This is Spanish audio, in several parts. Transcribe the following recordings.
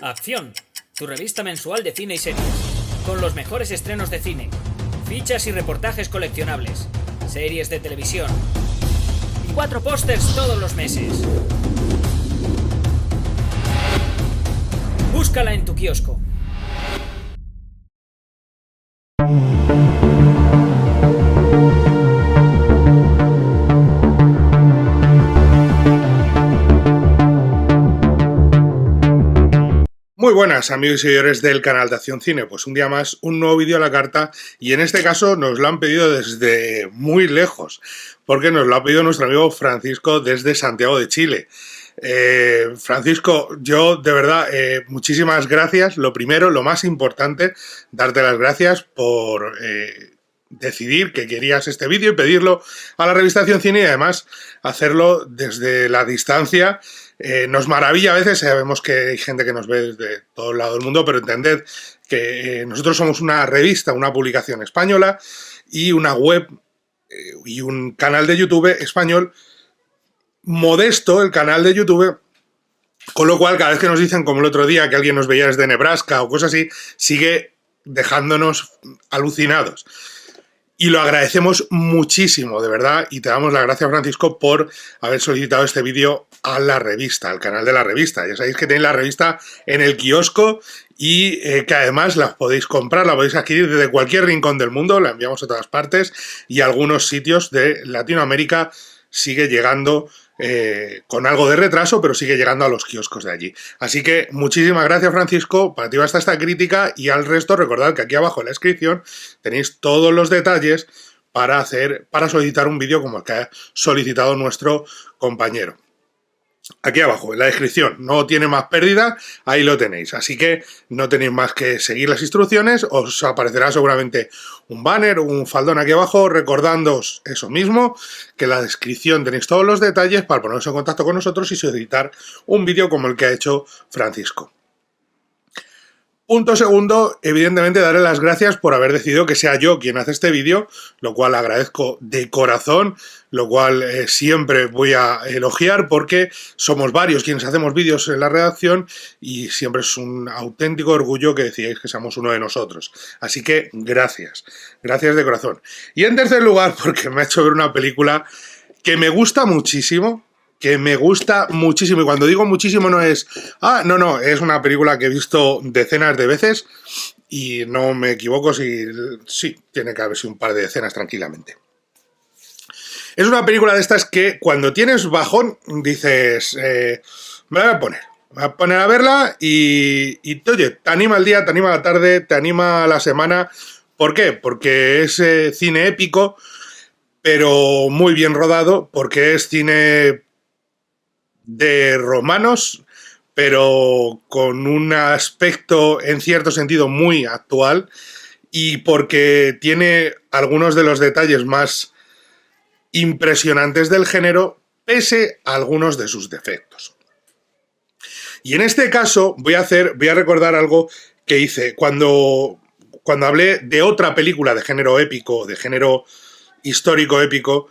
Acción, tu revista mensual de cine y series, con los mejores estrenos de cine, fichas y reportajes coleccionables, series de televisión y 4 pósters todos los meses. Búscala en tu kiosco. Muy buenas amigos y seguidores del canal de Acción Cine, pues un día más, un nuevo vídeo a la carta y en este caso nos lo han pedido desde muy lejos, porque nos lo ha pedido nuestro amigo Francisco desde Santiago de Chile. Francisco, yo de verdad, muchísimas gracias. Lo primero, lo más importante, darte las gracias por decidir que querías este vídeo y pedirlo a la revista Acción Cine y además hacerlo desde la distancia. Nos maravilla a veces, sabemos que hay gente que nos ve desde todo el lado del mundo, pero entended que nosotros somos una revista, una publicación española y una web y un canal de YouTube español modesto, el canal de YouTube, con lo cual cada vez que nos dicen, como el otro día, que alguien nos veía desde Nebraska o cosas así, sigue dejándonos alucinados. Y lo agradecemos muchísimo, de verdad, y te damos las gracias, Francisco, por haber solicitado este vídeo a la revista, al canal de la revista. Ya sabéis que tenéis la revista en el kiosco y que además la podéis comprar, la podéis adquirir desde cualquier rincón del mundo, la enviamos a todas partes y a algunos sitios de Latinoamérica sigue llegando con algo de retraso, pero sigue llegando a los kioscos de allí. Así que muchísimas gracias, Francisco. Para ti va a estar esta crítica y al resto recordad que aquí abajo en la descripción tenéis todos los detalles para solicitar un vídeo como el que ha solicitado nuestro compañero. Aquí abajo, en la descripción, no tiene más pérdida, ahí lo tenéis. Así que no tenéis más que seguir las instrucciones, os aparecerá seguramente un banner o un faldón aquí abajo recordándoos eso mismo, que en la descripción tenéis todos los detalles para poneros en contacto con nosotros y solicitar un vídeo como el que ha hecho Francisco. Punto segundo, evidentemente daré las gracias por haber decidido que sea yo quien hace este vídeo, lo cual agradezco de corazón, lo cual siempre voy a elogiar porque somos varios quienes hacemos vídeos en la redacción y siempre es un auténtico orgullo que decidáis que seamos uno de nosotros. Así que gracias, gracias de corazón. Y en tercer lugar, porque me ha hecho ver una película que me gusta muchísimo, y cuando digo muchísimo no es no, es una película que he visto decenas de veces y no me equivoco si sí, tiene que haber sido un par de decenas tranquilamente. Es una película de estas que cuando tienes bajón dices, me la voy a poner a verla y oye, te anima el día, te anima la tarde, te anima la semana. ¿Por qué? Porque es cine épico, pero muy bien rodado, porque es cine de romanos, pero con un aspecto en cierto sentido muy actual y porque tiene algunos de los detalles más impresionantes del género, pese a algunos de sus defectos. Y en este caso voy a recordar algo que hice cuando hablé de otra película de género épico, de género histórico épico.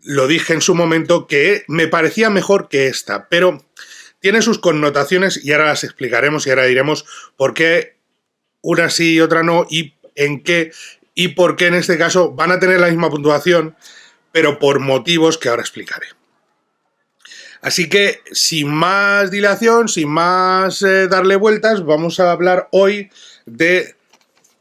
Lo dije en su momento que me parecía mejor que esta, pero tiene sus connotaciones y ahora las explicaremos y ahora diremos por qué una sí y otra no y en qué y por qué en este caso van a tener la misma puntuación, pero por motivos que ahora explicaré. Así que sin más dilación, sin más darle vueltas, vamos a hablar hoy de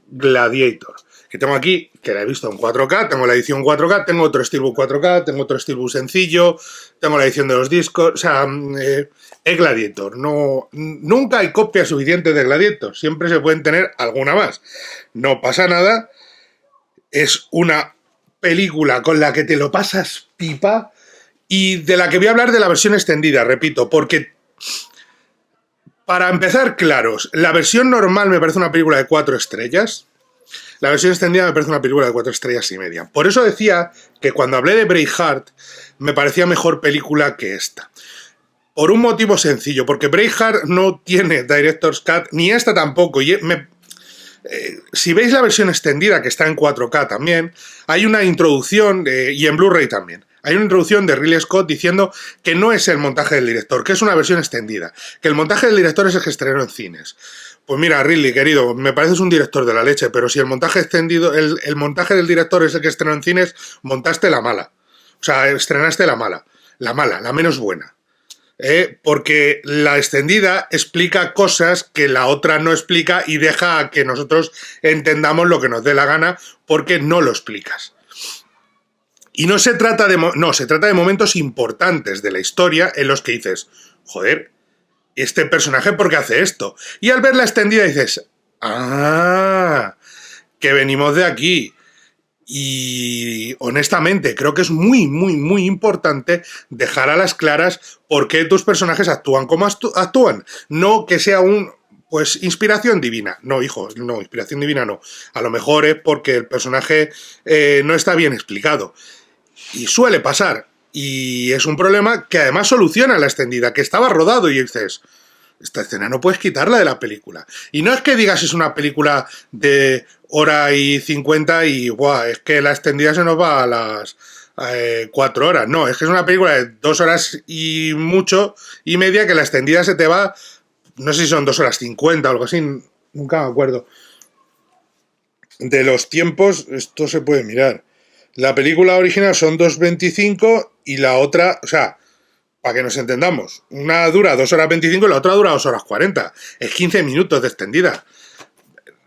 Gladiator. Que tengo aquí, que la he visto en 4K, tengo la edición 4K, tengo otro Steelbook 4K, tengo otro Steelbook sencillo, tengo la edición de los discos, o sea, es Gladiator. Nunca hay copia suficiente de Gladiator, siempre se pueden tener alguna más. No pasa nada, es una película con la que te lo pasas pipa y de la que voy a hablar de la versión extendida, repito, porque para empezar claros, la versión normal me parece una película de 4 estrellas. La versión extendida me parece una película de 4 estrellas y media. Por eso decía que cuando hablé de Braveheart me parecía mejor película que esta. Por un motivo sencillo, porque Braveheart no tiene Director's Cut, ni esta tampoco. Si veis la versión extendida, que está en 4K también, hay una introducción, y en Blu-ray también, Hay una introducción de Ridley Scott diciendo que no es el montaje del director, que es una versión extendida, que el montaje del director es el que estrenó en cines. Pues mira, Ridley, querido, me pareces un director de la leche, pero si el montaje extendido, el montaje del director es el que estrenó en cines, montaste la mala. O sea, estrenaste la mala, la menos buena. Porque la extendida explica cosas que la otra no explica y deja a que nosotros entendamos lo que nos dé la gana porque no lo explicas. Y no se trata se trata de momentos importantes de la historia en los que dices, joder, este personaje ¿por qué hace esto? Y al ver la extendida dices, ¡ah! Que venimos de aquí. Y honestamente creo que es muy, muy, muy importante dejar a las claras por qué tus personajes actúan como actúan. No que sea pues inspiración divina. No, hijo, no, inspiración divina no. A lo mejor es porque el personaje no está bien explicado. Y suele pasar. Y es un problema que además soluciona la extendida, que estaba rodado y dices, esta escena no puedes quitarla de la película. Y no es que digas es una película de 1:50 y ¡buah! Es que la extendida se nos va a las 4 horas. No, es que es una película de 2 horas y mucho y media que la extendida se te va, no sé si son 2:50 o algo así, nunca me acuerdo. De los tiempos, esto se puede mirar. La película original son 2:25 y la otra, o sea, para que nos entendamos, una dura 2:25 y la otra dura 2:40. Es 15 minutos de extendida.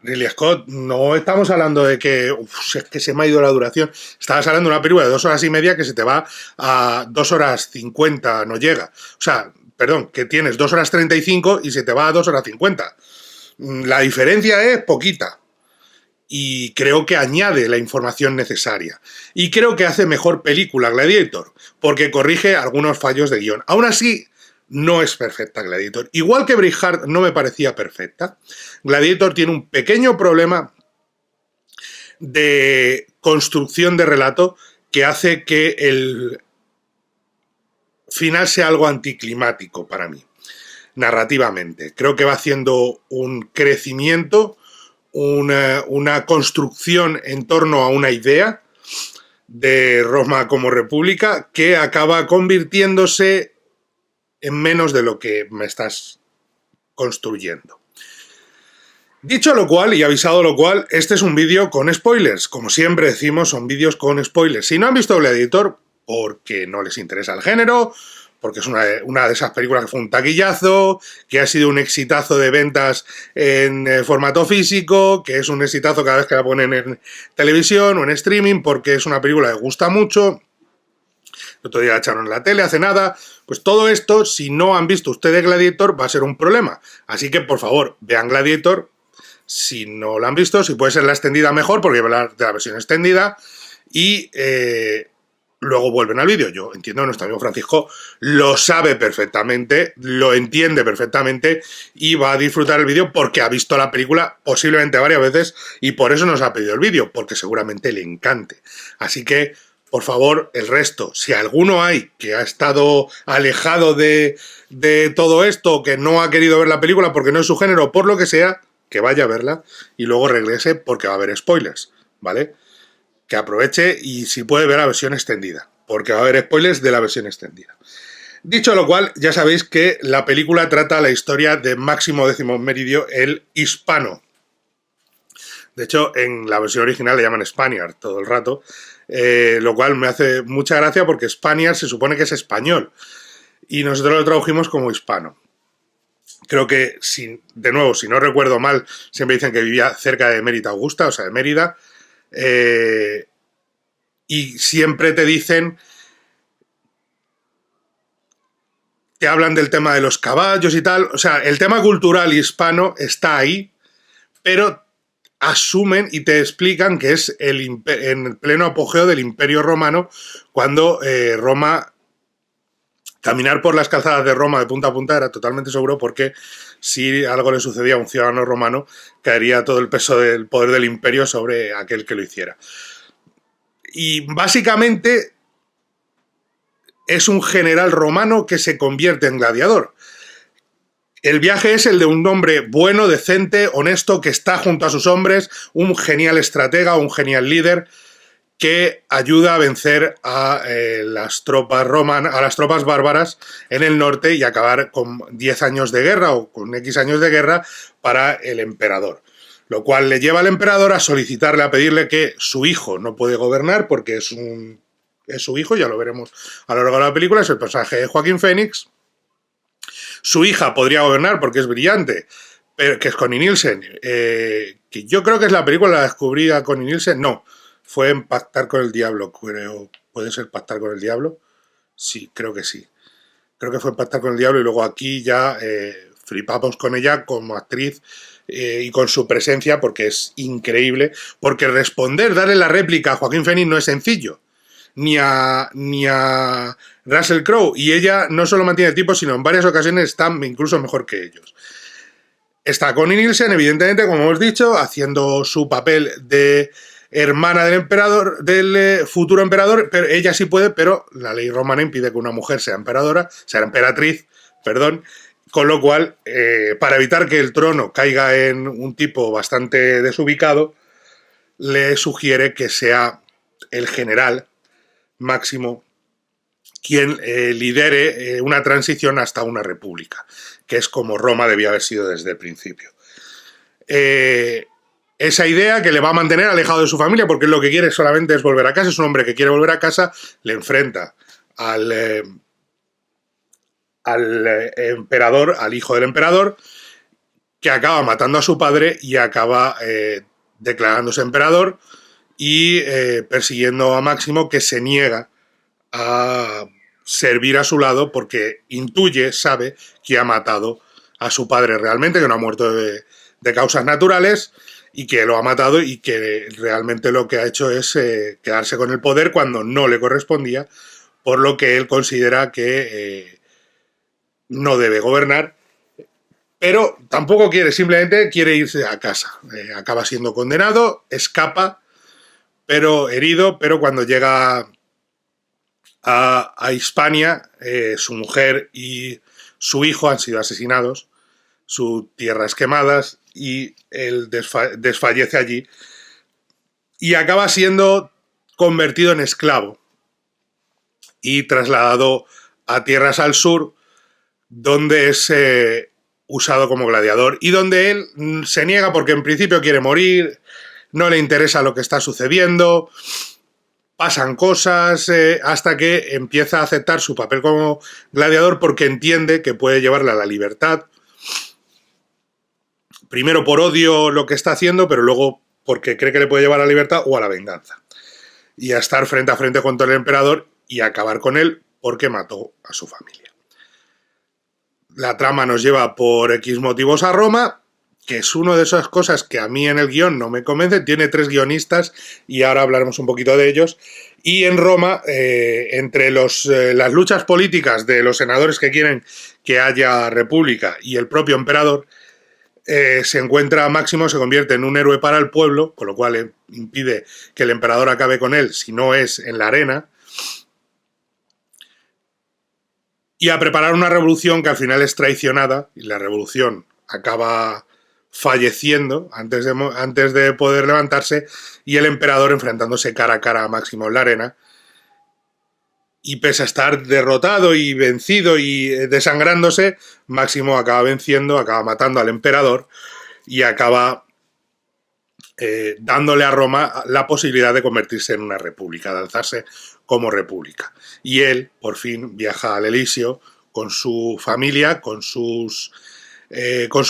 Ridley Scott, no estamos hablando de que es que se me ha ido la duración. Estabas hablando de una película de 2 horas y media que se te va a 2:50, no llega. O sea, perdón, que tienes 2:35 y se te va a 2:50. La diferencia es poquita. Y creo que añade la información necesaria. Y creo que hace mejor película Gladiator, porque corrige algunos fallos de guión. Aún así, no es perfecta Gladiator. Igual que Braveheart no me parecía perfecta, Gladiator tiene un pequeño problema de construcción de relato que hace que el final sea algo anticlimático para mí, narrativamente. Creo que va haciendo un crecimiento, una construcción en torno a una idea de Roma como república que acaba convirtiéndose en menos de lo que me estás construyendo. Dicho lo cual y avisado lo cual, este es un vídeo con spoilers. Como siempre decimos, son vídeos con spoilers. Si no han visto Gladiator, porque no les interesa el género, porque es una de esas películas que fue un taquillazo, que ha sido un exitazo de ventas en formato físico, que es un exitazo cada vez que la ponen en televisión o en streaming, porque es una película que gusta mucho. El otro día la echaron en la tele, hace nada. Pues todo esto, si no han visto ustedes Gladiator, va a ser un problema. Así que, por favor, vean Gladiator. Si no la han visto, si puede ser la extendida mejor, porque voy a hablar de la versión extendida. Y luego vuelven al vídeo. Yo entiendo que nuestro amigo Francisco lo sabe perfectamente, lo entiende perfectamente y va a disfrutar el vídeo porque ha visto la película posiblemente varias veces y por eso nos ha pedido el vídeo, porque seguramente le encante. Así que, por favor, el resto, si alguno hay que ha estado alejado de todo esto, que no ha querido ver la película porque no es su género, por lo que sea, que vaya a verla y luego regrese porque va a haber spoilers, ¿vale? Que aproveche y si puede ver la versión extendida, porque va a haber spoilers de la versión extendida. Dicho lo cual, ya sabéis que la película trata la historia de Máximo Décimo Meridio, el hispano. De hecho, en la versión original le llaman Spaniard todo el rato, lo cual me hace mucha gracia porque Spaniard se supone que es español y nosotros lo tradujimos como hispano. Creo que, de nuevo, si no recuerdo mal, siempre dicen que vivía cerca de Mérida Augusta, o sea, de Mérida, y siempre te dicen, te hablan del tema de los caballos y tal, o sea, el tema cultural hispano está ahí, pero asumen y te explican que es en el pleno apogeo del Imperio Romano, cuando Roma, caminar por las calzadas de Roma de punta a punta era totalmente seguro porque si algo le sucedía a un ciudadano romano, caería todo el peso del poder del imperio sobre aquel que lo hiciera. Y básicamente es un general romano que se convierte en gladiador. El viaje es el de un hombre bueno, decente, honesto, que está junto a sus hombres, un genial estratega, un genial líder, que ayuda a vencer a las tropas romanas, a las tropas bárbaras en el norte y acabar con 10 años de guerra o con X años de guerra para el emperador. Lo cual le lleva al emperador a solicitarle, a pedirle que su hijo no puede gobernar porque es su hijo, ya lo veremos a lo largo de la película, es el personaje de Joaquín Phoenix. Su hija podría gobernar porque es brillante, pero, que es Connie Nielsen, que yo creo que es la película, la descubrí a Connie Nielsen, no, fue en Pactar con el Diablo, creo. ¿Puede ser Pactar con el Diablo? Sí, creo que sí. Creo que fue Pactar con el Diablo y luego aquí ya flipamos con ella como actriz y con su presencia porque es increíble. Porque responder, darle la réplica a Joaquín Phoenix no es sencillo. Ni a Russell Crowe. Y ella no solo mantiene el tipo, sino en varias ocasiones está incluso mejor que ellos. Está Connie Nielsen, evidentemente, como hemos dicho, haciendo su papel de hermana del emperador, del futuro emperador, pero ella sí puede, pero la ley romana impide que una mujer sea emperadora, sea emperatriz, perdón, con lo cual, para evitar que el trono caiga en un tipo bastante desubicado, le sugiere que sea el general Máximo quien lidere una transición hasta una república, que es como Roma debía haber sido desde el principio. Esa idea que le va a mantener alejado de su familia, porque lo que quiere solamente es volver a casa, es un hombre que quiere volver a casa, le enfrenta al emperador, al hijo del emperador, que acaba matando a su padre y acaba declarándose emperador y persiguiendo a Máximo, que se niega a servir a su lado porque intuye, sabe que ha matado a su padre realmente, que no ha muerto de causas naturales y que lo ha matado y que realmente lo que ha hecho es quedarse con el poder cuando no le correspondía, por lo que él considera que no debe gobernar, pero tampoco quiere, simplemente quiere irse a casa. Acaba siendo condenado, escapa, pero herido, pero cuando llega a Hispania, su mujer y su hijo han sido asesinados, sus tierras quemadas, y él desfallece allí y acaba siendo convertido en esclavo y trasladado a tierras al sur, donde es usado como gladiador y donde él se niega porque en principio quiere morir, no le interesa lo que está sucediendo, pasan cosas hasta que empieza a aceptar su papel como gladiador porque entiende que puede llevarle a la libertad. Primero por odio lo que está haciendo, pero luego porque cree que le puede llevar a la libertad o a la venganza. Y a estar frente a frente contra el emperador y acabar con él porque mató a su familia. La trama nos lleva por X motivos a Roma, que es una de esas cosas que a mí en el guión no me convence. Tiene 3 guionistas y ahora hablaremos un poquito de ellos. Y en Roma, entre las luchas políticas de los senadores que quieren que haya república y el propio emperador, se encuentra Máximo, se convierte en un héroe para el pueblo, con lo cual impide que el emperador acabe con él si no es en la arena, y a preparar una revolución que al final es traicionada, y la revolución acaba falleciendo antes de poder levantarse, y el emperador enfrentándose cara a cara a Máximo en la arena, y pese a estar derrotado y vencido y desangrándose, Máximo acaba venciendo, acaba matando al emperador y acaba dándole a Roma la posibilidad de convertirse en una república, de alzarse como república. Y él, por fin, viaja al Elíseo con su familia, con su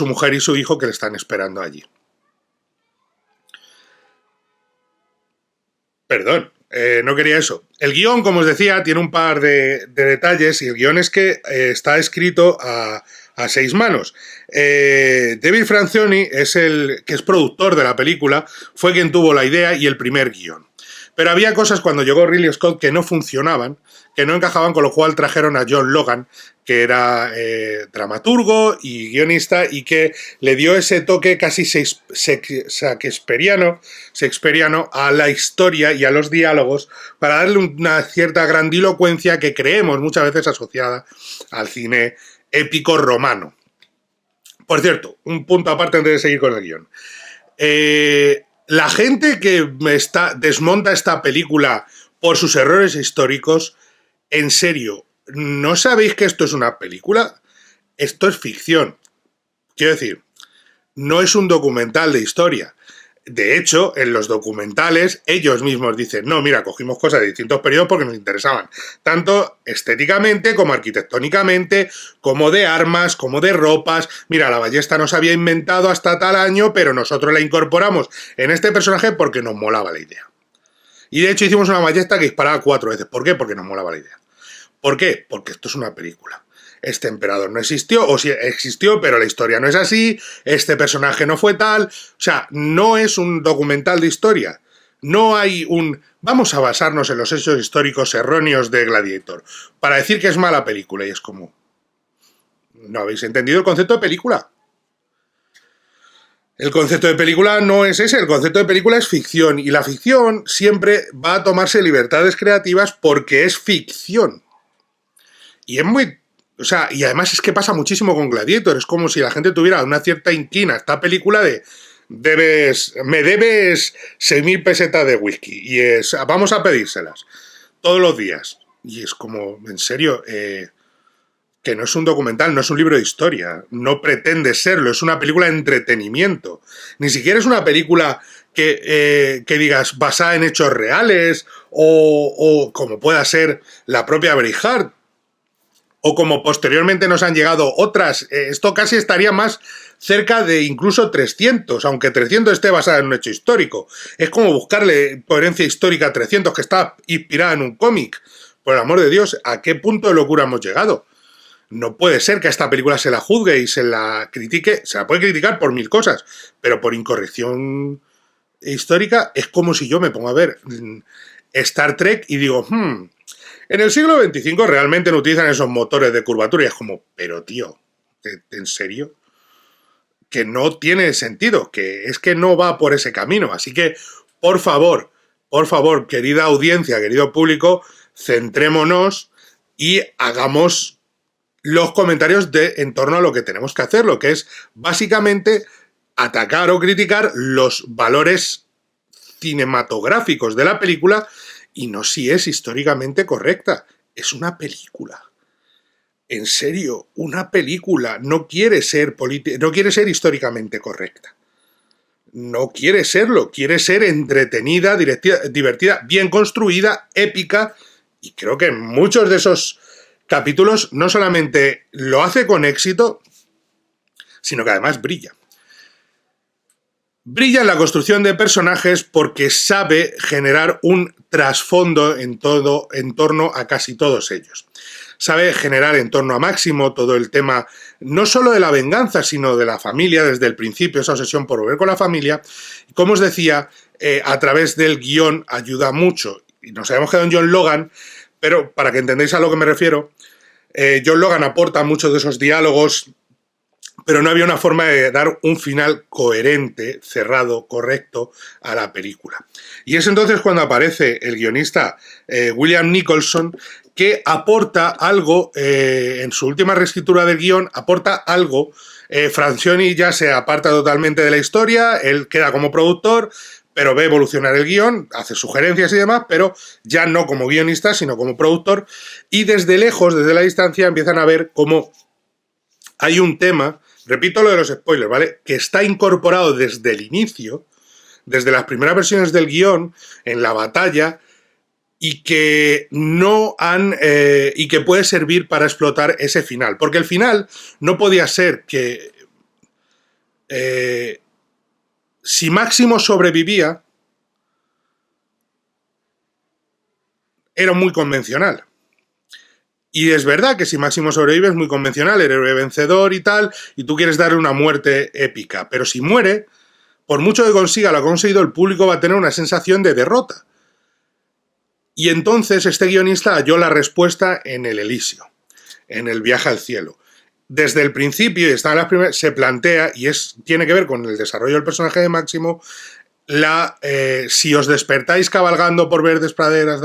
mujer y su hijo que le están esperando allí. Perdón. No quería eso. El guión, como os decía, tiene un par de detalles y el guión es que está escrito a 6 manos. David Franzoni, que es productor de la película, fue quien tuvo la idea y el primer guión. Pero había cosas cuando llegó Ridley Scott que no funcionaban, que no encajaban, con lo cual trajeron a John Logan, que era dramaturgo y guionista, y que le dio ese toque casi shakespeariano a la historia y a los diálogos, para darle una cierta grandilocuencia que creemos muchas veces asociada al cine épico romano. Por cierto, un punto aparte antes de seguir con el guión. La gente que desmonta esta película por sus errores históricos, en serio, ¿no sabéis que esto es una película? Esto es ficción. Quiero decir, no es un documental de historia. De hecho, en los documentales ellos mismos dicen, no, mira, cogimos cosas de distintos periodos porque nos interesaban, tanto estéticamente como arquitectónicamente, como de armas, como de ropas. Mira, la ballesta no se había inventado hasta tal año, pero nosotros la incorporamos en este personaje porque nos molaba la idea. Y de hecho hicimos una ballesta que disparaba 4 veces. ¿Por qué? Porque nos molaba la idea. ¿Por qué? Porque esto es una película. Este emperador no existió, o sí existió, pero la historia no es así, este personaje no fue tal. O sea, no es un documental de historia. No hay un... Vamos a basarnos en los hechos históricos erróneos de Gladiator para decir que es mala película. Y es como... ¿No habéis entendido el concepto de película? El concepto de película no es ese, el concepto de película es ficción. Y la ficción siempre va a tomarse libertades creativas porque es ficción. Y es muy... O sea, y además es que pasa muchísimo con Gladiator. Es como si la gente tuviera una cierta inquina a esta película de... me debes 6.000 pesetas de whisky. Y es... Vamos a pedírselas. Todos los días. Y es como, en serio... que no es un documental, no es un libro de historia. No pretende serlo. Es una película de entretenimiento. Ni siquiera es una película que digas basada en hechos reales o como pueda ser la propia Braveheart. O como posteriormente nos han llegado otras, esto casi estaría más cerca de incluso 300, aunque 300 esté basada en un hecho histórico. Es como buscarle coherencia histórica a 300, que está inspirada en un cómic. Por el amor de Dios, ¿a qué punto de locura hemos llegado? No puede ser que a esta película se la juzgue y se la critique, se la puede criticar por 1000 cosas, pero por incorrección histórica es como si yo me pongo a ver Star Trek y digo, en el siglo XXV realmente no utilizan esos motores de curvatura y es como, pero tío, ¿en serio? Que no tiene sentido, que es que no va por ese camino. Así que, por favor, querida audiencia, querido público, centrémonos y hagamos los comentarios en torno a lo que tenemos que hacer, lo que es básicamente atacar o criticar los valores cinematográficos de la película y no si es históricamente correcta. Es una película. En serio, una película no quiere ser no quiere ser históricamente correcta. No quiere serlo, quiere ser entretenida, divertida, bien construida, épica, y creo que en muchos de esos capítulos no solamente lo hace con éxito, sino que además brilla. Brilla en la construcción de personajes porque sabe generar un trasfondo en torno a casi todos ellos. Sabe generar en torno a Máximo todo el tema, no solo de la venganza, sino de la familia desde el principio, esa obsesión por volver con la familia. Como os decía, a través del guión ayuda mucho. Y nos habíamos quedado en John Logan, pero para que entendáis a lo que me refiero, John Logan aporta muchos de esos diálogos, pero no había una forma de dar un final coherente, cerrado, correcto a la película. Y es entonces cuando aparece el guionista William Nicholson, que aporta algo, en su última reescritura del guión, aporta algo. Francioni ya se aparta totalmente de la historia, él queda como productor, pero ve evolucionar el guión, hace sugerencias y demás, pero ya no como guionista, sino como productor, y desde lejos, desde la distancia, empiezan a ver cómo hay un tema, repito lo de los spoilers, ¿vale?, que está incorporado desde el inicio, desde las primeras versiones del guión, en la batalla, y que no han y que puede servir para explotar ese final. Porque el final no podía ser que si Máximo sobrevivía, era muy convencional. Y es verdad que si Máximo sobrevive es muy convencional, el héroe vencedor y tal, y tú quieres darle una muerte épica. Pero si muere, por mucho que consiga lo que ha conseguido, el público va a tener una sensación de derrota. Y entonces este guionista halló la respuesta en el Elíseo, en el viaje al cielo. Desde el principio, y está en las primeras, se plantea, y tiene que ver con el desarrollo del personaje de Máximo, si os despertáis cabalgando por verdes praderas,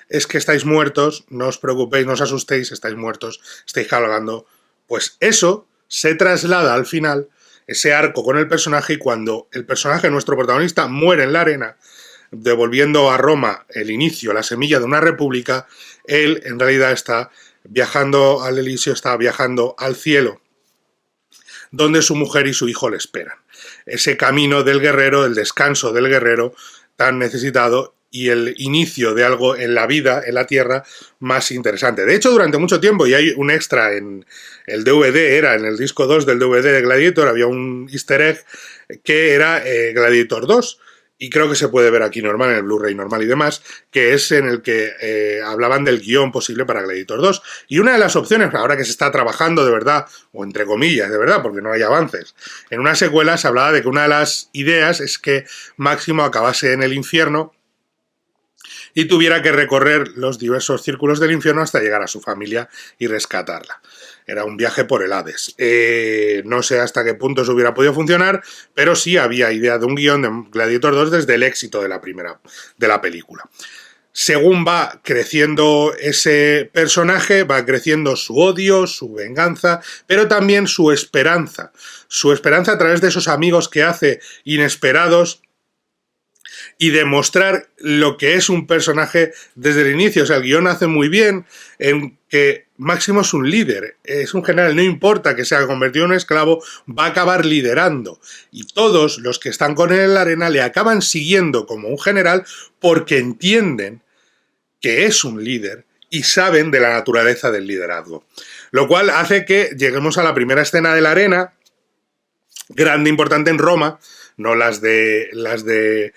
es que estáis muertos, no os preocupéis, no os asustéis, estáis muertos, estáis cabalgando. Pues eso se traslada al final ese arco con el personaje, y cuando el personaje, nuestro protagonista, muere en la arena, devolviendo a Roma el inicio, la semilla de una república, él en realidad está viajando al Elíseo, está viajando al cielo, donde su mujer y su hijo le esperan. Ese camino del guerrero, el descanso del guerrero tan necesitado y el inicio de algo en la vida, en la tierra, más interesante. De hecho, durante mucho tiempo, y hay un extra en el DVD, era en el disco 2 del DVD de Gladiator, había un easter egg que era Gladiator 2, y creo que se puede ver aquí normal, en el Blu-ray normal y demás, que es en el que hablaban del guión posible para Gladiator 2. Y una de las opciones, ahora que se está trabajando de verdad, o entre comillas, de verdad, porque no hay avances, en una secuela se hablaba de que una de las ideas es que Máximo acabase en el infierno y tuviera que recorrer los diversos círculos del infierno hasta llegar a su familia y rescatarla. Era un viaje por el Hades. No sé hasta qué punto eso hubiera podido funcionar, pero sí había idea de un guión de Gladiator 2 desde el éxito de la película. Según va creciendo ese personaje, va creciendo su odio, su venganza, pero también su esperanza. Su esperanza a través de esos amigos que hace inesperados, y demostrar lo que es un personaje desde el inicio. O sea, el guión hace muy bien en que Máximo es un líder, es un general, no importa que se haya convertido en un esclavo, va a acabar liderando. Y todos los que están con él en la arena le acaban siguiendo como un general porque entienden que es un líder y saben de la naturaleza del liderazgo. Lo cual hace que lleguemos a la primera escena de la arena, grande, importante en Roma, no las de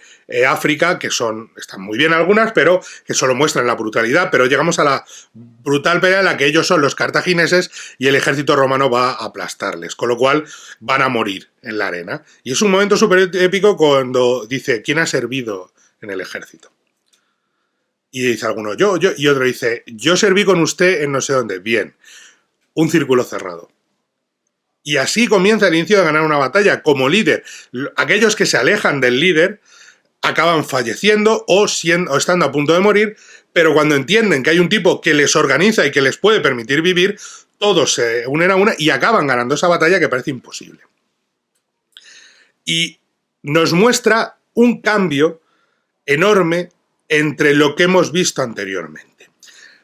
África, que están muy bien algunas, pero que solo muestran la brutalidad, pero llegamos a la brutal pelea en la que ellos son los cartagineses y el ejército romano va a aplastarles, con lo cual van a morir en la arena. Y es un momento súper épico cuando dice, ¿quién ha servido en el ejército? Y dice alguno, yo, y otro dice, yo serví con usted en no sé dónde. Bien, un círculo cerrado. Y así comienza el inicio de ganar una batalla como líder. Aquellos que se alejan del líder acaban falleciendo o estando a punto de morir, pero cuando entienden que hay un tipo que les organiza y que les puede permitir vivir, todos se unen a una y acaban ganando esa batalla que parece imposible. Y nos muestra un cambio enorme entre lo que hemos visto anteriormente.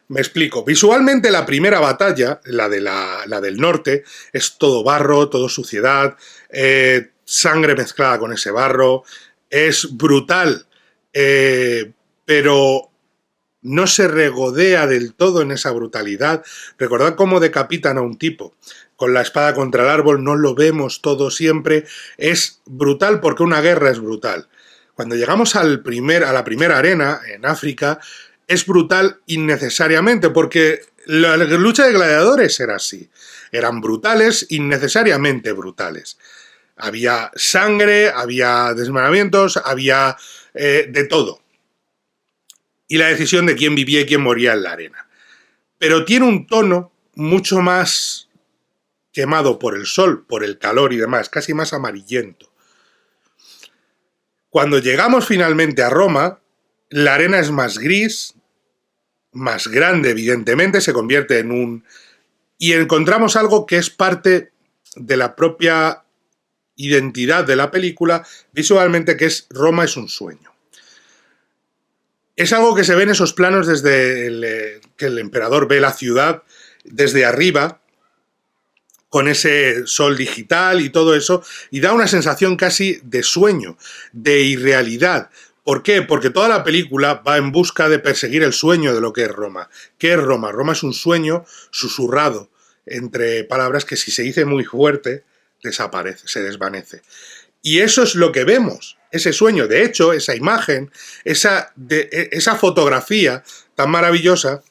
Me explico. Visualmente la primera batalla, la del norte, es todo barro, todo suciedad, sangre mezclada con ese barro, es brutal, pero no se regodea del todo en esa brutalidad. Recordad cómo decapitan a un tipo con la espada contra el árbol, no lo vemos todo siempre, es brutal porque una guerra es brutal. Cuando llegamos a la primera arena en África, es brutal innecesariamente, porque la lucha de gladiadores era así. Eran brutales, innecesariamente brutales. Había sangre, había desmantelamientos, había de todo. Y la decisión de quién vivía y quién moría en la arena. Pero tiene un tono mucho más quemado por el sol, por el calor y demás, casi más amarillento. Cuando llegamos finalmente a Roma, la arena es más gris, más grande, evidentemente, se convierte en un... Y encontramos algo que es parte de la propia identidad de la película, visualmente, que es Roma es un sueño. Es algo que se ve en esos planos desde que el emperador ve la ciudad desde arriba, con ese sol digital y todo eso, y da una sensación casi de sueño, de irrealidad. ¿Por qué? Porque toda la película va en busca de perseguir el sueño de lo que es Roma. ¿Qué es Roma? Roma es un sueño susurrado entre palabras que si se dice muy fuerte desaparece, se desvanece. Y eso es lo que vemos, ese sueño. De hecho, esa imagen, esa fotografía tan maravillosa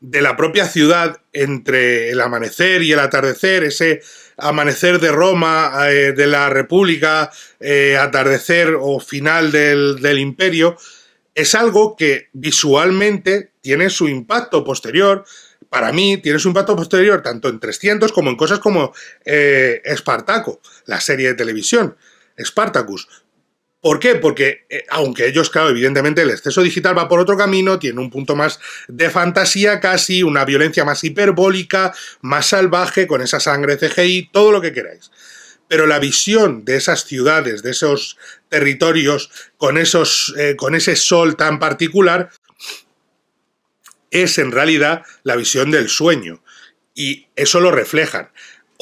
de la propia ciudad entre el amanecer y el atardecer, ese amanecer de Roma, de la República, atardecer o final del Imperio, es algo que visualmente tiene su impacto posterior. Para mí tiene su impacto posterior tanto en 300 como en cosas como Espartaco, la serie de televisión, Spartacus. ¿Por qué? Porque, aunque ellos, claro, evidentemente el exceso digital va por otro camino, tiene un punto más de fantasía casi, una violencia más hiperbólica, más salvaje, con esa sangre CGI, todo lo que queráis. Pero la visión de esas ciudades, de esos territorios, con ese sol tan particular, es en realidad la visión del sueño. Y eso lo reflejan.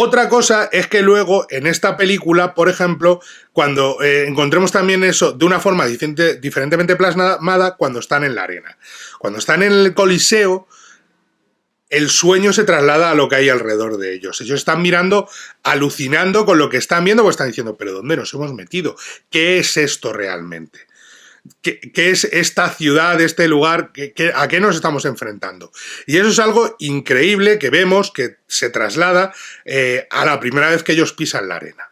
Otra cosa es que luego en esta película, por ejemplo, cuando encontremos también eso de una forma diferentemente plasmada cuando están en la arena. Cuando están en el Coliseo, el sueño se traslada a lo que hay alrededor de ellos. Ellos están mirando, alucinando con lo que están viendo, porque están diciendo, ¿pero dónde nos hemos metido? ¿Qué es esto realmente? ¿Qué es esta ciudad, este lugar? ¿A qué nos estamos enfrentando? Y eso es algo increíble que vemos que se traslada a la primera vez que ellos pisan la arena.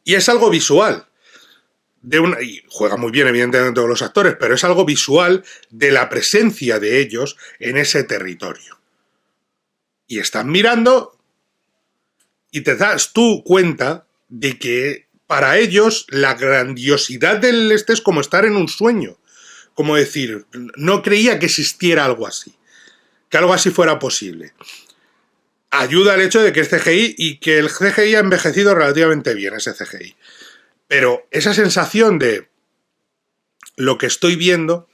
Y es algo visual. Y juega muy bien, evidentemente, todos los actores, pero es algo visual de la presencia de ellos en ese territorio. Y están mirando y te das tú cuenta de que para ellos la grandiosidad del este es como estar en un sueño. Como decir, no creía que existiera algo así, que algo así fuera posible. Ayuda el hecho de que es CGI y que el CGI ha envejecido relativamente bien, ese CGI. Pero esa sensación de lo que estoy viendo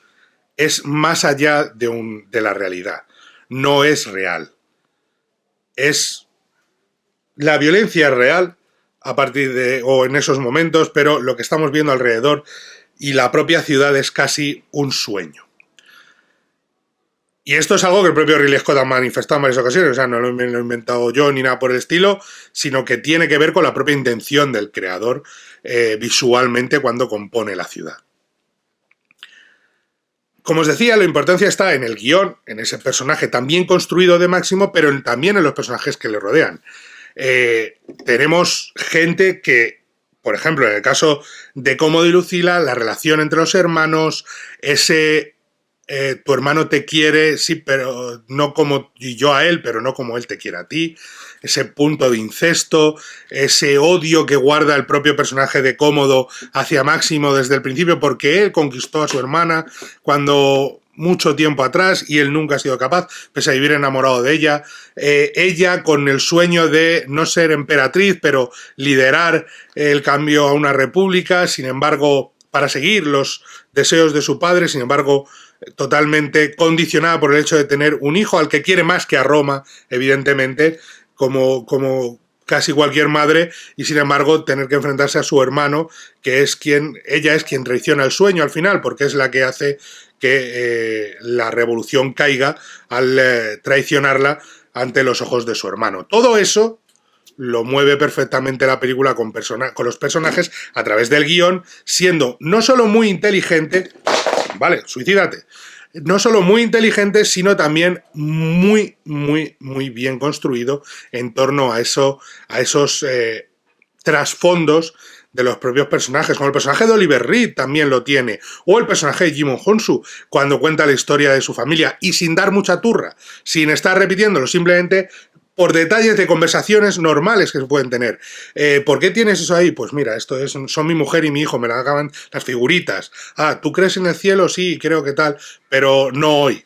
es más allá de la realidad. No es real. La violencia es real a partir o en esos momentos, pero lo que estamos viendo alrededor y la propia ciudad es casi un sueño. Y esto es algo que el propio Ridley Scott ha manifestado en varias ocasiones, o sea, no lo he inventado yo ni nada por el estilo, sino que tiene que ver con la propia intención del creador visualmente cuando compone la ciudad. Como os decía, la importancia está en el guión, en ese personaje tan bien construido de Máximo, pero también en los personajes que le rodean. Tenemos gente que, por ejemplo, en el caso de Cómodo y Lucila, la relación entre los hermanos, tu hermano te quiere, sí, pero no como yo a él, pero no como él te quiere a ti, ese punto de incesto, ese odio que guarda el propio personaje de Cómodo hacia Máximo desde el principio, porque él conquistó a su hermana cuando mucho tiempo atrás y él nunca ha sido capaz, pese a vivir enamorado de ella. Ella con el sueño de no ser emperatriz, pero liderar el cambio a una república, sin embargo, para seguir los deseos de su padre, sin embargo, totalmente condicionada por el hecho de tener un hijo al que quiere más que a Roma, evidentemente, como casi cualquier madre, y sin embargo tener que enfrentarse a su hermano, que ella es quien traiciona el sueño al final, porque es la que hace que la revolución caiga al traicionarla ante los ojos de su hermano. Todo eso lo mueve perfectamente la película con los personajes a través del guión, siendo no solo muy inteligente, vale, suicídate, no solo muy inteligente, sino también muy, muy, muy bien construido en torno a esos trasfondos de los propios personajes, como el personaje de Oliver Reed también lo tiene, o el personaje de Jimon Honsu, cuando cuenta la historia de su familia, y sin dar mucha turra, sin estar repitiéndolo, simplemente por detalles de conversaciones normales que se pueden tener. ¿Por qué tienes eso ahí? Pues mira, son mi mujer y mi hijo, me la acaban las figuritas. Ah, ¿tú crees en el cielo? Sí, creo que tal, pero no hoy.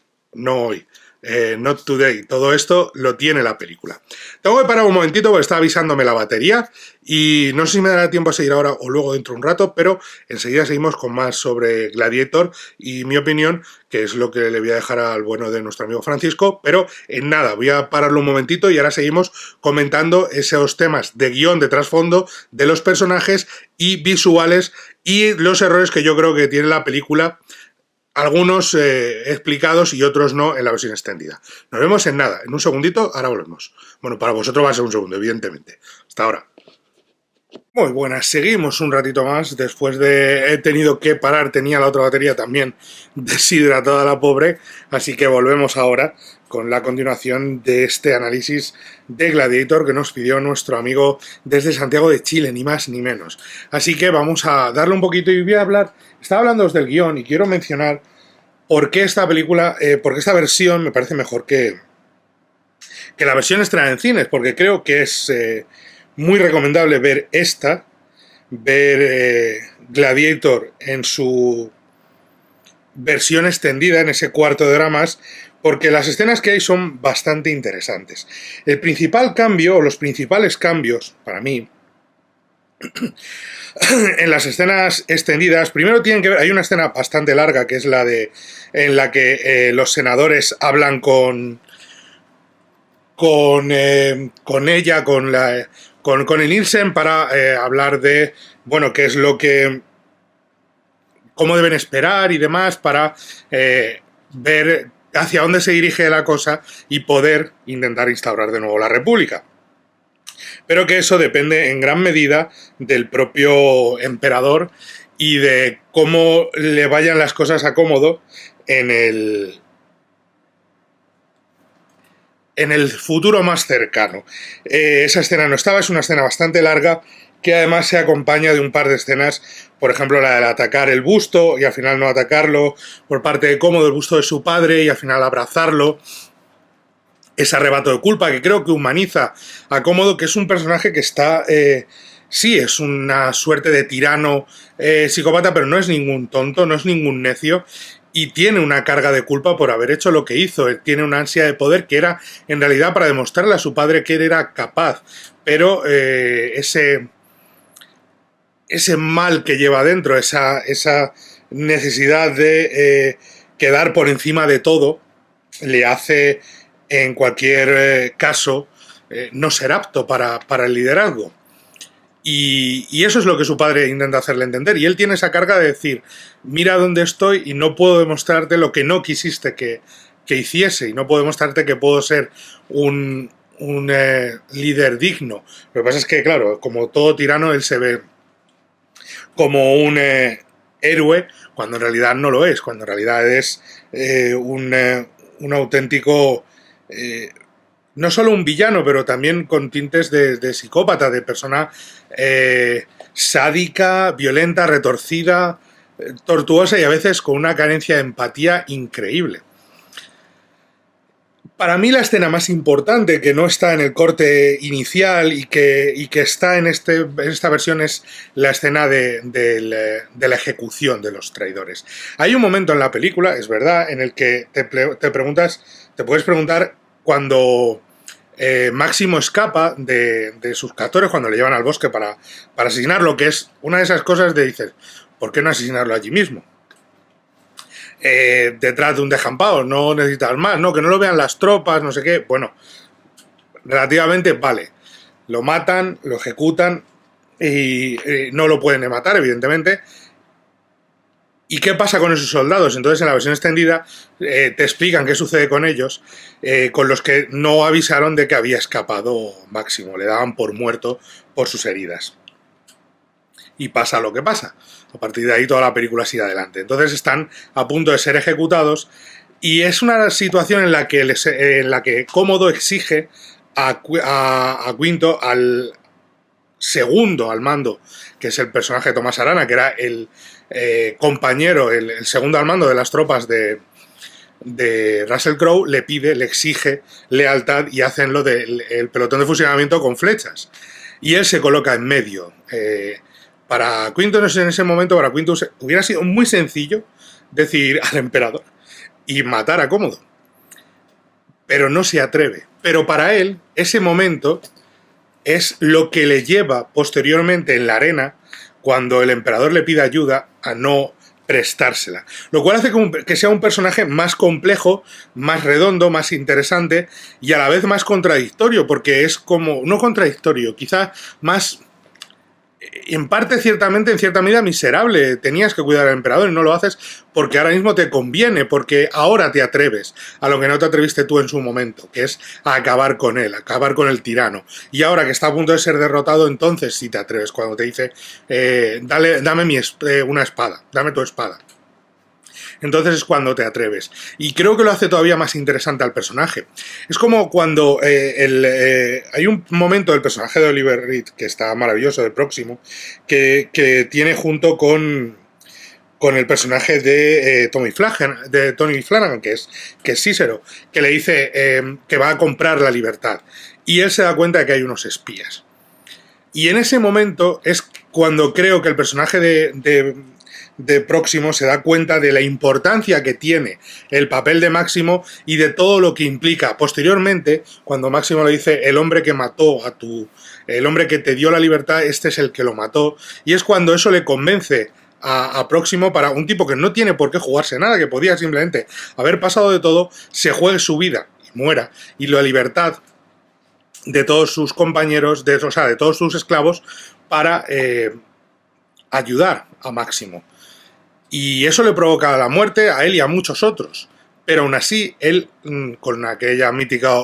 Not today. Todo esto lo tiene la película. Tengo que parar un momentito porque está avisándome la batería y no sé si me dará tiempo a seguir ahora o luego dentro de un rato, pero enseguida seguimos con más sobre Gladiator y mi opinión, que es lo que le voy a dejar al bueno de nuestro amigo Francisco, pero en nada, voy a pararlo un momentito y ahora seguimos comentando esos temas de guión, de trasfondo, de los personajes y visuales y los errores que yo creo que tiene la película, algunos explicados y otros no en la versión extendida. Nos vemos en nada, en un segundito, ahora volvemos. Bueno, para vosotros va a ser un segundo, evidentemente. Hasta ahora. Muy buenas, seguimos un ratito más después de... He tenido que parar, tenía la otra batería también deshidratada la pobre, así que volvemos ahora con la continuación de este análisis de Gladiator que nos pidió nuestro amigo desde Santiago de Chile, ni más ni menos. Así que vamos a darle un poquito y voy a hablar... Estaba hablando del guión y quiero mencionar por qué esta película, por qué esta versión me parece mejor que la versión estrenada en cines, porque creo que es muy recomendable ver esta, ver Gladiator en su versión extendida, en ese cuarto de hora más, porque las escenas que hay son bastante interesantes. El principal cambio, o los principales cambios, para mí, en las escenas extendidas, primero tienen que ver, hay una escena bastante larga, que es la en la que los senadores hablan con ella, con el Nielsen, para hablar de, bueno, qué es lo que, cómo deben esperar y demás, para ver hacia dónde se dirige la cosa y poder intentar instaurar de nuevo la República. Pero que eso depende en gran medida del propio emperador y de cómo le vayan las cosas a Cómodo en el futuro más cercano. Esa escena no estaba, es una escena bastante larga, que además se acompaña de un par de escenas, por ejemplo la del atacar el busto y al final no atacarlo, por parte de Cómodo el busto de su padre y al final abrazarlo. Ese arrebato de culpa que creo que humaniza a Cómodo, que es un personaje que está... sí, es una suerte de tirano psicópata, pero no es ningún tonto, no es ningún necio, y tiene una carga de culpa por haber hecho lo que hizo. Él tiene una ansia de poder que era en realidad para demostrarle a su padre que él era capaz, pero ese mal que lleva dentro, esa necesidad de quedar por encima de todo, le hace en cualquier caso no ser apto para el liderazgo. Y eso es lo que su padre intenta hacerle entender. Y él tiene esa carga de decir, mira dónde estoy y no puedo demostrarte lo que no quisiste que hiciese, y no puedo demostrarte que puedo ser un líder digno. Lo que pasa es que, claro, como todo tirano, él se ve como un héroe, cuando en realidad no lo es, cuando en realidad es un auténtico... no solo un villano, pero también con tintes de psicópata, de persona sádica, violenta, retorcida, tortuosa y a veces con una carencia de empatía increíble. Para mí la escena más importante, que no está en el corte inicial y que está en esta versión, es la escena de la ejecución de los traidores. Hay un momento en la película, es verdad, en el que te puedes preguntar cuando Máximo escapa de sus captores, cuando le llevan al bosque para asesinarlo, que es una de esas cosas de dices, ¿por qué no asesinarlo allí mismo? Detrás de un descampado, no necesitas más, no, que no lo vean las tropas, no sé qué. Bueno, relativamente vale. Lo matan, lo ejecutan y no lo pueden matar, evidentemente. ¿Y qué pasa con esos soldados? Entonces, en la versión extendida te explican qué sucede con ellos, con los que no avisaron de que había escapado Máximo. Le daban por muerto por sus heridas. Y pasa lo que pasa. A partir de ahí toda la película sigue adelante. Entonces están a punto de ser ejecutados y es una situación en la que Cómodo exige a Quinto, al segundo al mando, que es el personaje de Tomás Arana, que era el compañero, el segundo al mando de las tropas de Russell Crowe, le exige lealtad y hacen lo del pelotón de fusilamiento con flechas. Y él se coloca en medio. Para Quinto, en ese momento, para Quinto hubiera sido muy sencillo decir al emperador y matar a Cómodo. Pero no se atreve. Pero para él, ese momento es lo que le lleva posteriormente en la arena, cuando el emperador le pide ayuda, a no prestársela. Lo cual hace que sea un personaje más complejo, más redondo, más interesante y a la vez más contradictorio, porque es como, no contradictorio, quizá más... en parte, ciertamente, en cierta medida, miserable. Tenías que cuidar al emperador y no lo haces porque ahora mismo te conviene, porque ahora te atreves a lo que no te atreviste tú en su momento, que es a acabar con él, acabar con el tirano. Y ahora que está a punto de ser derrotado, entonces sí te atreves, cuando te dice, dame una espada, dame tu espada. Entonces es cuando te atreves. Y creo que lo hace todavía más interesante al personaje. Es como cuando hay un momento del personaje de Oliver Reed, que está maravilloso, del próximo, que tiene junto con el personaje de Tony Flanagan, que es Cícero, que le dice que va a comprar la libertad. Y él se da cuenta de que hay unos espías. Y en ese momento es cuando creo que el personaje de Próximo se da cuenta de la importancia que tiene el papel de Máximo y de todo lo que implica. Posteriormente, cuando Máximo le dice, el hombre que mató a el hombre que te dio la libertad, este es el que lo mató, y es cuando eso le convence a Próximo para un tipo que no tiene por qué jugarse nada, que podía simplemente haber pasado de todo, se juegue su vida y muera, y la libertad de todos sus compañeros, de todos sus esclavos, para ayudar a Máximo. Y eso le provoca la muerte a él y a muchos otros. Pero aún así, él, con aquella mítica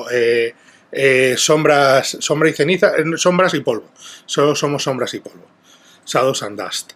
sombras y ceniza, sombras y polvo. Solo somos sombras y polvo. Shadows and Dust.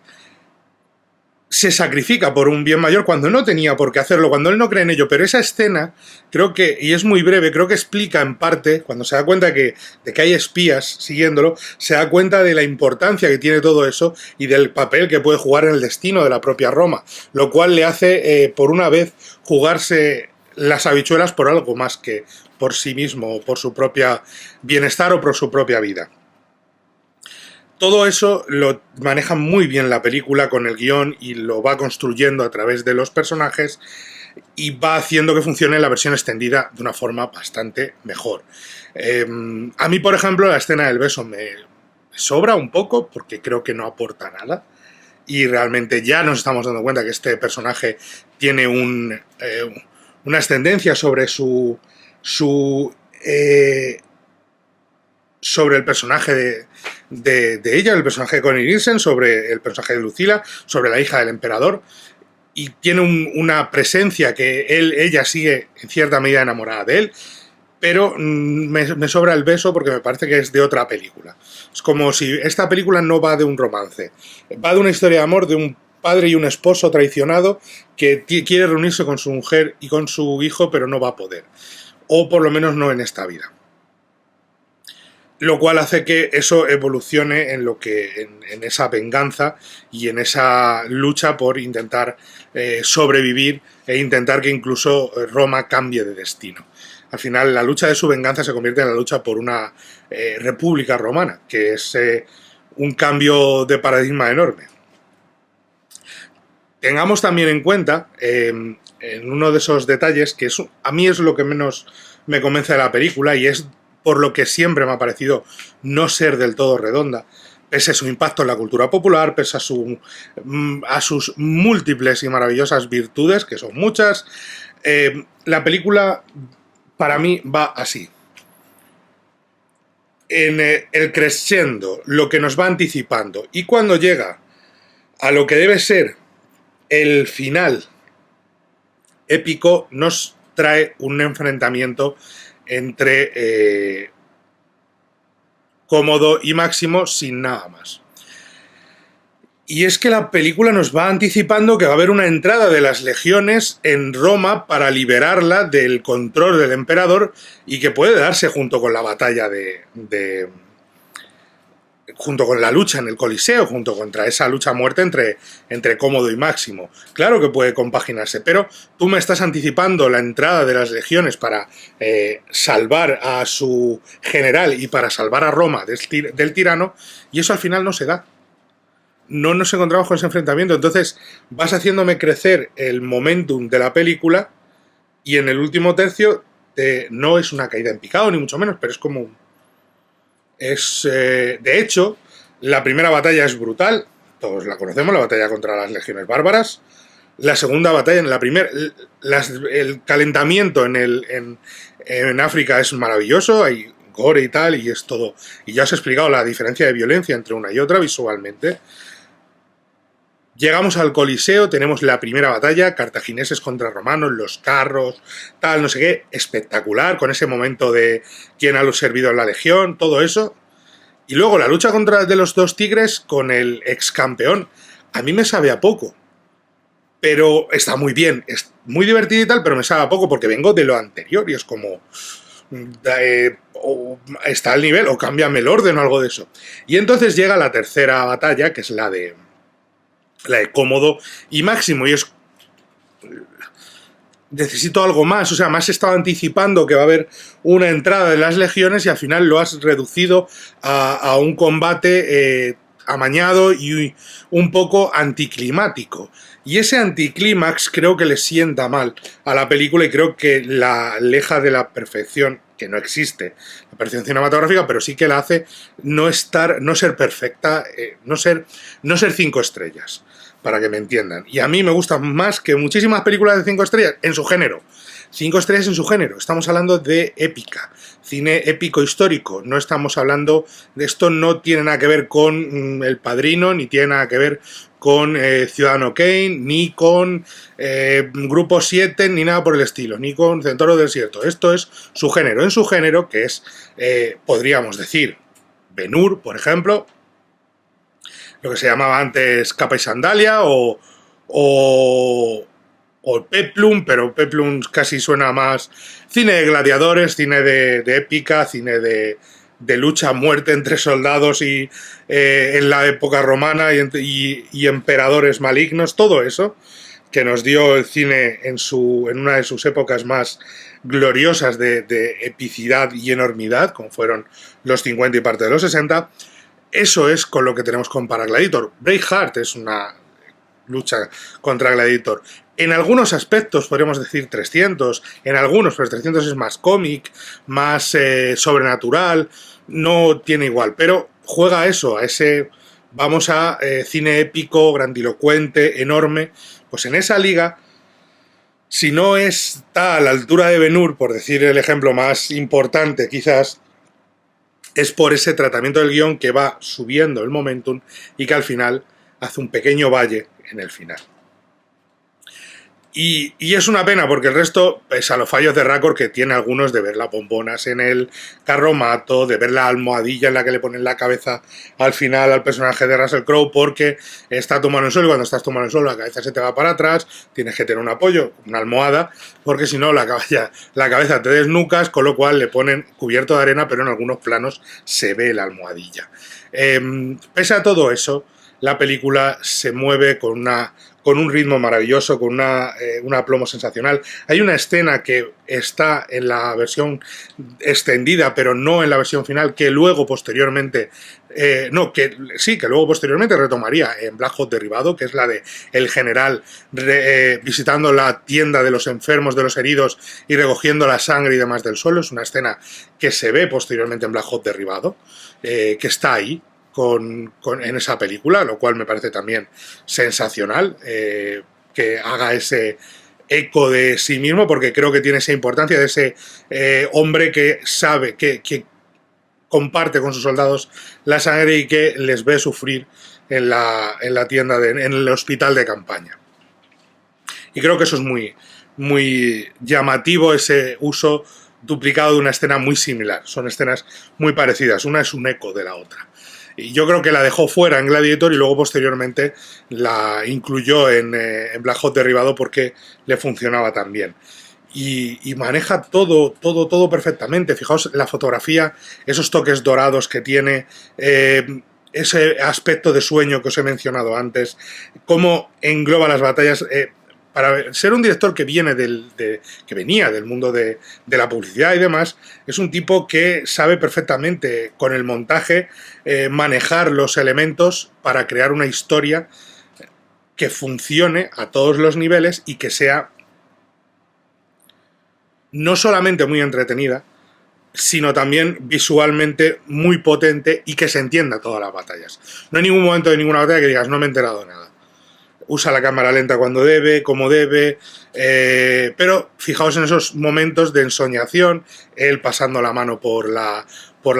Se sacrifica por un bien mayor cuando no tenía por qué hacerlo, cuando él no cree en ello. Pero esa escena, creo que, y es muy breve, creo que explica en parte, cuando se da cuenta de que hay espías siguiéndolo, se da cuenta de la importancia que tiene todo eso y del papel que puede jugar en el destino de la propia Roma, lo cual le hace, por una vez, jugarse las habichuelas por algo más que por sí mismo, o por su propio bienestar o por su propia vida. Todo eso lo maneja muy bien la película con el guión y lo va construyendo a través de los personajes y va haciendo que funcione la versión extendida de una forma bastante mejor. A mí, por ejemplo, la escena del beso me sobra un poco porque creo que no aporta nada y realmente ya nos estamos dando cuenta que este personaje tiene una ascendencia sobre sobre el personaje de ella, el personaje de Connie Nielsen, sobre el personaje de Lucila, sobre la hija del emperador, y tiene una presencia que ella sigue en cierta medida enamorada de él, pero me sobra el beso porque me parece que es de otra película. Es como si esta película no va de un romance, va de una historia de amor de un padre y un esposo traicionado que quiere reunirse con su mujer y con su hijo, pero no va a poder, o por lo menos no en esta vida. Lo cual hace que eso evolucione en esa venganza y en esa lucha por intentar sobrevivir e intentar que incluso Roma cambie de destino. Al final, la lucha de su venganza se convierte en la lucha por una república romana, que es un cambio de paradigma enorme. Tengamos también en cuenta, en uno de esos detalles, que a mí es lo que menos me convence de la película y es por lo que siempre me ha parecido no ser del todo redonda, pese a su impacto en la cultura popular, pese a sus múltiples y maravillosas virtudes, que son muchas. La película, para mí, va así. En el crescendo, lo que nos va anticipando, y cuando llega a lo que debe ser el final épico, nos trae un enfrentamiento entre Cómodo y Máximo sin nada más. Y es que la película nos va anticipando que va a haber una entrada de las legiones en Roma para liberarla del control del emperador y que puede darse junto con la batalla junto con la lucha en el Coliseo, junto contra esa lucha a muerte entre Cómodo y Máximo. Claro que puede compaginarse, pero tú me estás anticipando la entrada de las legiones para salvar a su general y para salvar a Roma del tirano, y eso al final no se da. No nos encontramos con ese enfrentamiento, entonces vas haciéndome crecer el momentum de la película y en el último tercio no es una caída en picado, ni mucho menos, pero es como de hecho, la primera batalla es brutal, todos la conocemos, la batalla contra las legiones bárbaras. La segunda batalla, el calentamiento en África es maravilloso, hay gore y tal, y es todo. Y ya os he explicado la diferencia de violencia entre una y otra visualmente. Llegamos al Coliseo, tenemos la primera batalla, cartagineses contra romanos, los carros, tal, no sé qué, espectacular, con ese momento de quién ha servido en la legión, todo eso. Y luego la lucha de los dos tigres con el ex campeón. A mí me sabe a poco, pero está muy bien, es muy divertido y tal, pero me sabe a poco porque vengo de lo anterior y es como está al nivel o cámbiame el orden o algo de eso. Y entonces llega la tercera batalla, que es la de Cómodo y Máximo, y es necesito algo más, o sea, me has estado anticipando que va a haber una entrada de las legiones y al final lo has reducido a un combate amañado y un poco anticlimático. Y ese anticlímax creo que le sienta mal a la película y creo que la aleja de la perfección, que no existe, la perfección cinematográfica, pero sí que la hace no ser perfecta, no ser 5 estrellas, para que me entiendan. Y a mí me gustan más que muchísimas películas de 5 estrellas en su género. 5 estrellas en su género. Estamos hablando de épica, cine épico histórico. No estamos hablando de esto, no tiene nada que ver con El Padrino, ni tiene nada que ver con Ciudadano Kane, ni con Grupo 7, ni nada por el estilo, ni con Centauro del Desierto. Esto es su género. En su género, que es, podríamos decir, Ben-Hur, por ejemplo, lo que se llamaba antes Capa y Sandalia, o Peplum, pero Peplum casi suena más cine de gladiadores, cine de épica, cine de lucha a muerte entre soldados y en la época romana y emperadores malignos, todo eso que nos dio el cine en una de sus épocas más gloriosas de epicidad y enormidad, como fueron los 50 y parte de los 60. Eso es con lo que tenemos con Gladiator. Braveheart es una lucha contra Gladiator. En algunos aspectos podríamos decir 300, en algunos, pero 300 es más cómic, más sobrenatural, no tiene igual, pero juega a eso, a ese, vamos a cine épico, grandilocuente, enorme. Pues en esa liga, si no está a la altura de Ben-Hur, por decir el ejemplo más importante quizás, es por ese tratamiento del guión que va subiendo el momentum y que al final hace un pequeño valle en el final. Y es una pena porque el resto, pese a los fallos de récord que tiene algunos, de ver las bombonas en el carromato, de ver la almohadilla en la que le ponen la cabeza al final al personaje de Russell Crowe porque está tu mano en el suelo y cuando estás tu mano en el suelo la cabeza se te va para atrás, tienes que tener un apoyo, una almohada, porque si no la cabeza te desnucas, con lo cual le ponen cubierto de arena, pero en algunos planos se ve la almohadilla. Pese a todo eso, la película se mueve con un ritmo maravilloso, con un aplomo sensacional. Hay una escena que está en la versión extendida, pero no en la versión final, que luego posteriormente, que luego posteriormente retomaría en Black Hawk Derribado, que es la de el general visitando la tienda de los enfermos, de los heridos y recogiendo la sangre y demás del suelo. Es una escena que se ve posteriormente en Black Hawk Derribado, que está ahí en esa película, lo cual me parece también sensacional, que haga ese eco de sí mismo, porque creo que tiene esa importancia de ese hombre que sabe, que comparte con sus soldados la sangre y que les ve sufrir en la tienda, en el hospital de campaña. Y creo que eso es muy, muy llamativo, ese uso duplicado de una escena muy similar. Son escenas muy parecidas, una es un eco de la otra. Y yo creo que la dejó fuera en Gladiator y luego posteriormente la incluyó en Black Hawk Derribado porque le funcionaba tan bien. Y maneja todo perfectamente. Fijaos la fotografía, esos toques dorados que tiene, ese aspecto de sueño que os he mencionado antes, cómo engloba las batallas. Para ser un director que venía del mundo de la publicidad y demás, es un tipo que sabe perfectamente con el montaje manejar los elementos para crear una historia que funcione a todos los niveles y que sea no solamente muy entretenida, sino también visualmente muy potente y que se entienda todas las batallas. No hay ningún momento de ninguna batalla que digas no me he enterado de nada. Usa la cámara lenta cuando debe, como debe, pero fijaos en esos momentos de ensoñación, él pasando la mano por la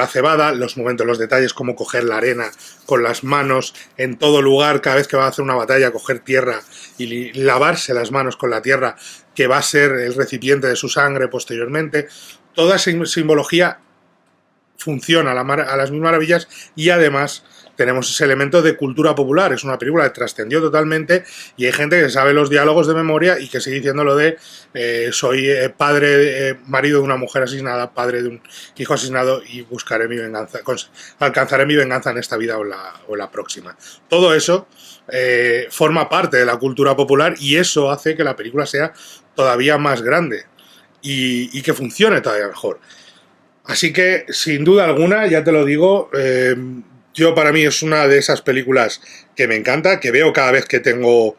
cebada, los momentos, los detalles, como coger la arena con las manos en todo lugar, cada vez que va a hacer una batalla, coger tierra y lavarse las manos con la tierra, que va a ser el recipiente de su sangre posteriormente. Toda esa simbología funciona a las mil maravillas, y además tenemos ese elemento de cultura popular. Es una película que trascendió totalmente y hay gente que sabe los diálogos de memoria y que sigue diciendo lo de soy padre, marido de una mujer asesinada, padre de un hijo asesinado y buscaré mi venganza, alcanzaré mi venganza en esta vida o la próxima. Todo eso forma parte de la cultura popular y eso hace que la película sea todavía más grande y que funcione todavía mejor. Así que, sin duda alguna, ya te lo digo, yo para mí es una de esas películas que me encanta, que veo cada vez que tengo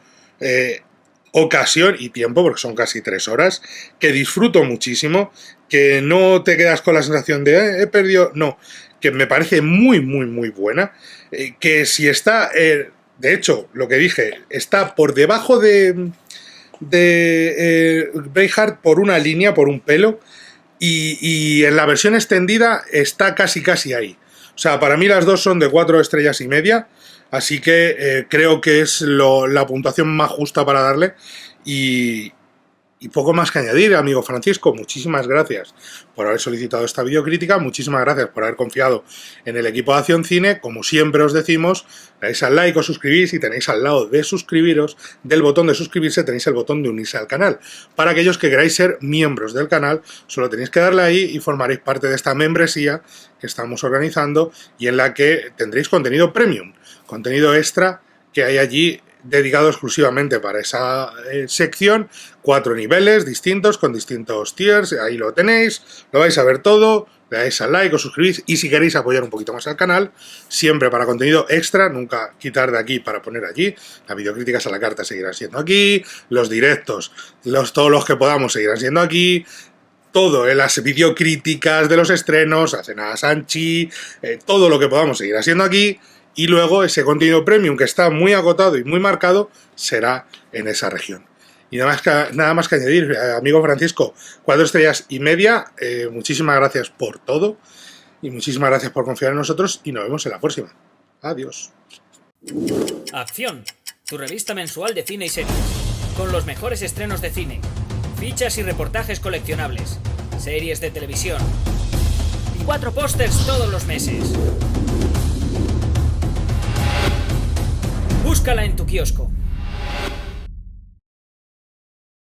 ocasión y tiempo, porque son casi 3 horas, que disfruto muchísimo, que no te quedas con la sensación de he perdido, no, que me parece muy, muy, muy buena, que si está, de hecho, lo que dije, está por debajo de Braveheart por una línea, por un pelo, y en la versión extendida está casi ahí. O sea, para mí las dos son de 4 estrellas y media, así que creo que es la puntuación más justa para darle y poco más que añadir, amigo Francisco. Muchísimas gracias por haber solicitado esta videocrítica, muchísimas gracias por haber confiado en el equipo de Acción Cine. Como siempre os decimos, le dais al like, os suscribís y tenéis al lado de suscribiros, del botón de suscribirse, tenéis el botón de unirse al canal. Para aquellos que queráis ser miembros del canal, solo tenéis que darle ahí y formaréis parte de esta membresía que estamos organizando y en la que tendréis contenido premium, contenido extra que hay allí dedicado exclusivamente para esa sección, 4 niveles distintos con distintos tiers, ahí lo tenéis, lo vais a ver todo, le dais al like, os suscribís y si queréis apoyar un poquito más al canal, siempre para contenido extra, nunca quitar de aquí para poner allí, las videocríticas a la carta seguirán siendo aquí, los directos, todos los que podamos seguirán siendo aquí, todo, las videocríticas de los estrenos, a Cena Sanchi, todo lo que podamos seguir haciendo aquí. Y luego ese contenido premium que está muy agotado y muy marcado será en esa región. Y nada más que añadir, amigo Francisco, 4 estrellas y media, muchísimas gracias por todo y muchísimas gracias por confiar en nosotros y nos vemos en la próxima. Adiós. Acción, tu revista mensual de cine y series, con los mejores estrenos de cine, fichas y reportajes coleccionables, series de televisión y 4 pósters todos los meses. Búscala en tu kiosco.